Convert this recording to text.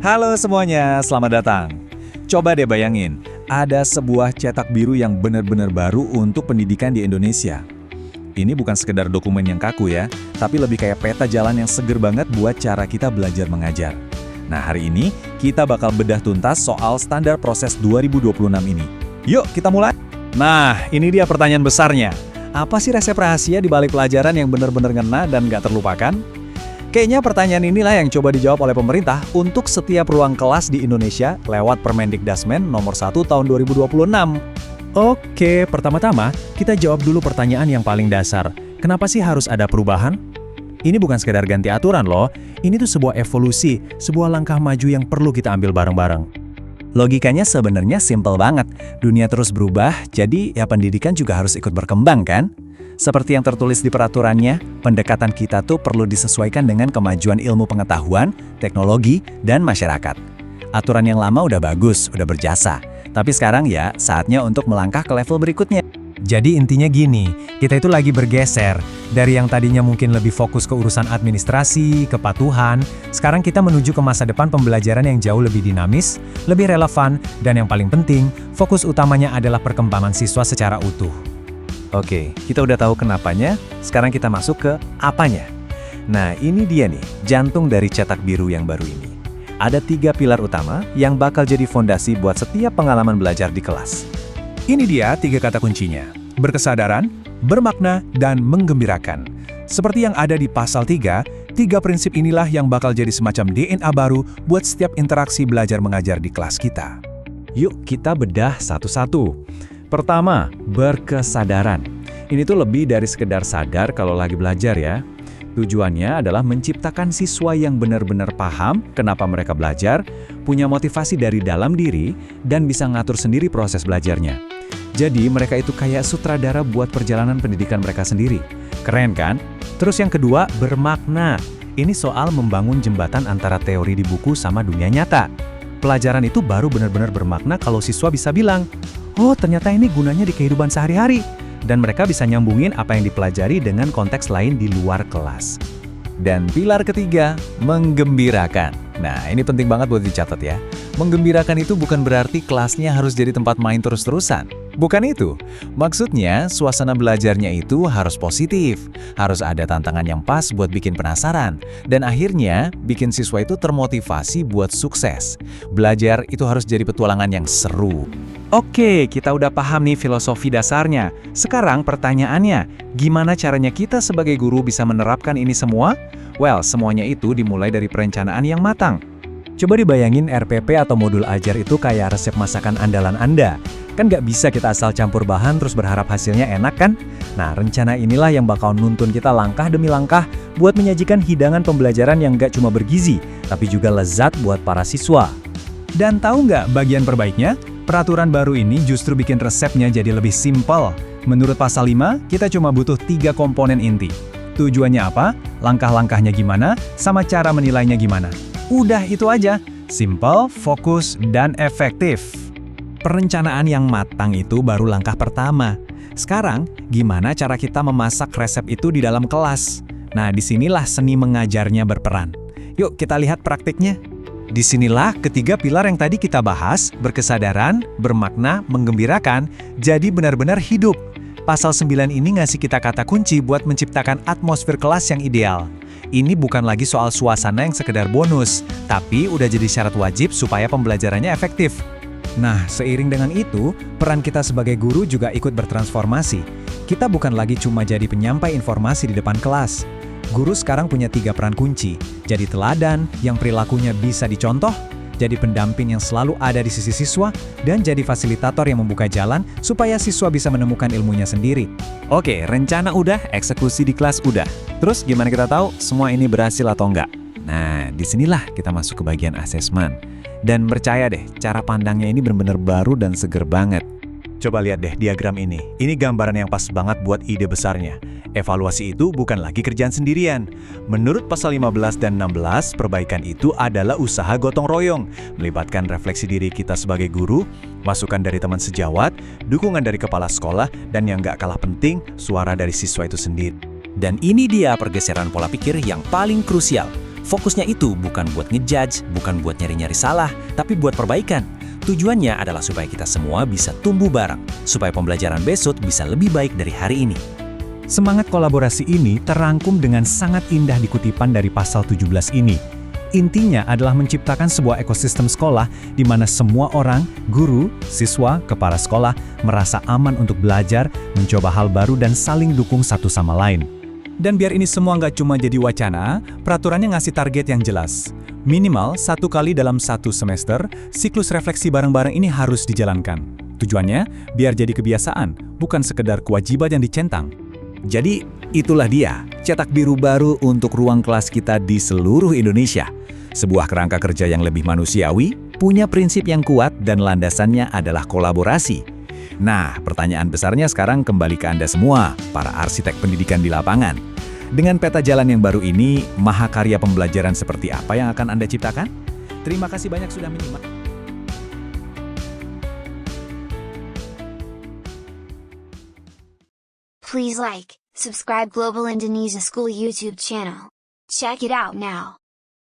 Halo semuanya, selamat datang. Coba deh bayangin, ada sebuah cetak biru yang benar-benar baru untuk pendidikan di Indonesia. Ini bukan sekedar dokumen yang kaku ya, tapi lebih kayak peta jalan yang seger banget buat cara kita belajar mengajar. Nah, hari ini kita bakal bedah tuntas soal standar proses 2026 ini. Yuk, kita mulai! Nah, ini dia pertanyaan besarnya. Apa sih resep rahasia di balik pelajaran yang benar-benar ngena dan nggak terlupakan? Kayaknya pertanyaan inilah yang coba dijawab oleh pemerintah untuk setiap ruang kelas di Indonesia lewat Permendikdasmen nomor 1 tahun 2026. Oke, pertama-tama kita jawab dulu pertanyaan yang paling dasar. Kenapa sih harus ada perubahan? Ini bukan sekedar ganti aturan loh, ini tuh sebuah evolusi, sebuah langkah maju yang perlu kita ambil bareng-bareng. Logikanya sebenarnya simpel banget. Dunia terus berubah, jadi ya pendidikan juga harus ikut berkembang kan? Seperti yang tertulis di peraturannya, pendekatan kita tuh perlu disesuaikan dengan kemajuan ilmu pengetahuan, teknologi, dan masyarakat. Aturan yang lama udah bagus, udah berjasa. Tapi sekarang ya, saatnya untuk melangkah ke level berikutnya. Jadi intinya gini, kita itu lagi bergeser. Dari yang tadinya mungkin lebih fokus ke urusan administrasi, kepatuhan, sekarang kita menuju ke masa depan pembelajaran yang jauh lebih dinamis, lebih relevan, dan yang paling penting, fokus utamanya adalah perkembangan siswa secara utuh. Oke, kita udah tahu kenapanya, sekarang kita masuk ke apanya. Nah, ini dia nih, jantung dari cetak biru yang baru ini. Ada 3 pilar utama yang bakal jadi fondasi buat setiap pengalaman belajar di kelas. Ini dia 3 kata kuncinya, berkesadaran, bermakna, dan menggembirakan. Seperti yang ada di pasal 3 prinsip inilah yang bakal jadi semacam DNA baru buat setiap interaksi belajar mengajar di kelas kita. Yuk kita bedah satu-satu. Pertama, berkesadaran. Ini tuh lebih dari sekedar sadar kalau lagi belajar ya. Tujuannya adalah menciptakan siswa yang benar-benar paham kenapa mereka belajar, punya motivasi dari dalam diri, dan bisa ngatur sendiri proses belajarnya. Jadi mereka itu kayak sutradara buat perjalanan pendidikan mereka sendiri. Keren kan? Terus yang kedua, bermakna. Ini soal membangun jembatan antara teori di buku sama dunia nyata. Pelajaran itu baru benar-benar bermakna kalau siswa bisa bilang, oh ternyata ini gunanya di kehidupan sehari-hari. Dan mereka bisa nyambungin apa yang dipelajari dengan konteks lain di luar kelas. Dan pilar ketiga, menggembirakan. Nah, ini penting banget buat dicatat ya. Menggembirakan itu bukan berarti kelasnya harus jadi tempat main terus-terusan. Bukan itu. Maksudnya, suasana belajarnya itu harus positif. Harus ada tantangan yang pas buat bikin penasaran. Dan akhirnya, bikin siswa itu termotivasi buat sukses. Belajar itu harus jadi petualangan yang seru. Oke, kita udah paham nih filosofi dasarnya. Sekarang pertanyaannya, gimana caranya kita sebagai guru bisa menerapkan ini semua? Well, semuanya itu dimulai dari perencanaan yang matang. Coba dibayangin RPP atau modul ajar itu kayak resep masakan andalan Anda. Kan nggak bisa kita asal campur bahan terus berharap hasilnya enak kan? Nah, rencana inilah yang bakal nuntun kita langkah demi langkah buat menyajikan hidangan pembelajaran yang nggak cuma bergizi, tapi juga lezat buat para siswa. Dan tahu nggak bagian perbaiknya? Peraturan baru ini justru bikin resepnya jadi lebih simpel. Menurut pasal 5, kita cuma butuh 3 komponen inti. Tujuannya apa? Langkah-langkahnya gimana? Sama cara menilainya gimana? Udah itu aja. Simple, fokus, dan efektif. Perencanaan yang matang itu baru langkah pertama. Sekarang, gimana cara kita memasak resep itu di dalam kelas? Nah, disinilah seni mengajarnya berperan. Yuk kita lihat praktiknya. Disinilah ketiga pilar yang tadi kita bahas, berkesadaran, bermakna, menggembirakan, jadi benar-benar hidup. Pasal 9 ini ngasih kita kata kunci buat menciptakan atmosfer kelas yang ideal. Ini bukan lagi soal suasana yang sekedar bonus, tapi udah jadi syarat wajib supaya pembelajarannya efektif. Nah, seiring dengan itu, peran kita sebagai guru juga ikut bertransformasi. Kita bukan lagi cuma jadi penyampai informasi di depan kelas. Guru sekarang punya 3 peran kunci. Jadi teladan, yang perilakunya bisa dicontoh, jadi pendamping yang selalu ada di sisi siswa, dan jadi fasilitator yang membuka jalan supaya siswa bisa menemukan ilmunya sendiri. Oke, rencana udah, eksekusi di kelas udah. Terus gimana kita tahu semua ini berhasil atau enggak? Nah, disinilah kita masuk ke bagian asesmen. Dan percaya deh, cara pandangnya ini benar-benar baru dan seger banget. Coba lihat deh diagram ini. Ini gambaran yang pas banget buat ide besarnya. Evaluasi itu bukan lagi kerjaan sendirian. Menurut pasal 15 dan 16, perbaikan itu adalah usaha gotong royong, melibatkan refleksi diri kita sebagai guru, masukan dari teman sejawat, dukungan dari kepala sekolah, dan yang nggak kalah penting, suara dari siswa itu sendiri. Dan ini dia pergeseran pola pikir yang paling krusial. Fokusnya itu bukan buat ngejudge, bukan buat nyari-nyari salah, tapi buat perbaikan. Tujuannya adalah supaya kita semua bisa tumbuh bareng, supaya pembelajaran besok bisa lebih baik dari hari ini. Semangat kolaborasi ini terangkum dengan sangat indah di kutipan dari pasal 17 ini. Intinya adalah menciptakan sebuah ekosistem sekolah di mana semua orang, guru, siswa, kepala sekolah merasa aman untuk belajar, mencoba hal baru dan saling dukung satu sama lain. Dan biar ini semua nggak cuma jadi wacana, peraturannya ngasih target yang jelas. Minimal 1 kali dalam 1 semester, siklus refleksi bareng-bareng ini harus dijalankan. Tujuannya, biar jadi kebiasaan, bukan sekedar kewajiban yang dicentang. Jadi, itulah dia, cetak biru baru untuk ruang kelas kita di seluruh Indonesia. Sebuah kerangka kerja yang lebih manusiawi, punya prinsip yang kuat dan landasannya adalah kolaborasi. Nah, pertanyaan besarnya sekarang kembali ke Anda semua, para arsitek pendidikan di lapangan. Dengan peta jalan yang baru ini, mahakarya pembelajaran seperti apa yang akan Anda ciptakan? Terima kasih banyak sudah menyimak. Please like, subscribe Global Indonesia School YouTube channel. Check it out now.